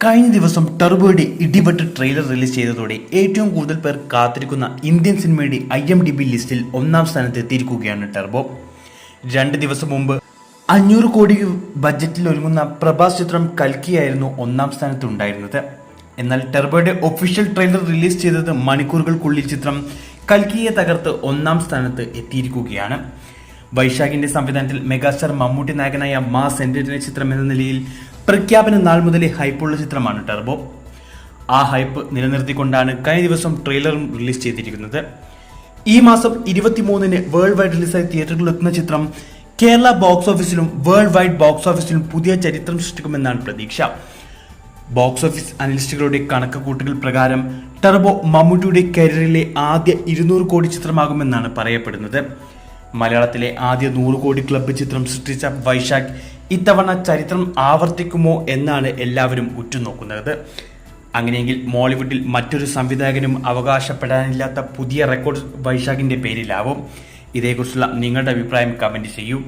കഴിഞ്ഞ ദിവസം ടർബോയുടെ ഇടിവെട്ട് trailer release ചെയ്തതോടെ ഏറ്റവും കൂടുതൽ പേർ കാത്തിരിക്കുന്ന ഇന്ത്യൻ സിനിമയുടെ IMDb ലിസ്റ്റിൽ ഒന്നാം സ്ഥാനത്ത് എത്തിയിരിക്കുകയാണ് ടർബോ. 2 ദിവസം മുമ്പ് 500 കോടി ബഡ്ജറ്റിൽ ഒരുങ്ങുന്ന പ്രഭാസ് ചിത്രം കൽക്കിയായിരുന്നു ഒന്നാം സ്ഥാനത്ത് ഉണ്ടായിരുന്നത്. എന്നാൽ ടർബോയുടെ ഒഫീഷ്യൽ ട്രെയിലർ റിലീസ് ചെയ്തത് മണിക്കൂറുകൾക്കുള്ളിൽ ചിത്രം കൽക്കിയെ തകർത്ത് ഒന്നാം സ്ഥാനത്ത് എത്തിയിരിക്കുകയാണ്. വൈശാഖിന്റെ സംവിധാനത്തിൽ മെഗാസ്റ്റാർ മമ്മൂട്ടി നായകനായ മാസ് എന്റർടൈനർ ചിത്രം എന്ന നിലയിൽ പ്രഖ്യാപന നാൾ മുതലേ ഹൈപ്പുള്ള ചിത്രമാണ് ടർബോ. ആ ഹൈപ്പ് നിലനിർത്തിക്കൊണ്ടാണ് കഴിഞ്ഞ ദിവസം ട്രെയിലറും റിലീസ് ചെയ്തിരിക്കുന്നത്. ഈ മാസം 23-ന് വേൾഡ് വൈഡ് റിലീസായി തിയേറ്ററുകളിൽ എത്തുന്ന ചിത്രം കേരള ബോക്സ് ഓഫീസിലും വേൾഡ് വൈഡ് ബോക്സ് ഓഫീസിലും പുതിയ ചരിത്രം സൃഷ്ടിക്കുമെന്നാണ് പ്രതീക്ഷ. ബോക്സ് ഓഫീസ് അനലിസ്റ്റുകളുടെ കണക്കുകൂട്ടൽ പ്രകാരം ടർബോ മമ്മൂട്ടിയുടെ കരിയറിലെ ആദ്യ 200 കോടി ചിത്രമാകുമെന്നാണ് പറയപ്പെടുന്നത്. മലയാളത്തിലെ ആദ്യ 100 കോടി ക്ലബ്ബ് ചിത്രം സൃഷ്ടിച്ച വൈശാഖ് ഇത്തവണ ചരിത്രം ആവർത്തിക്കുമോ എന്നാണ് എല്ലാവരും ഉറ്റുനോക്കുന്നത്. അങ്ങനെയെങ്കിൽ മോളിവുഡിൽ മറ്റൊരു സംവിധായകനും അവകാശപ്പെടാനില്ലാത്ത പുതിയ റെക്കോർഡ് വൈശാഖിന്റെ പേരിലാവും. ഇതേക്കുറിച്ചുള്ള നിങ്ങളുടെ അഭിപ്രായം കമന്റ് ചെയ്യൂ.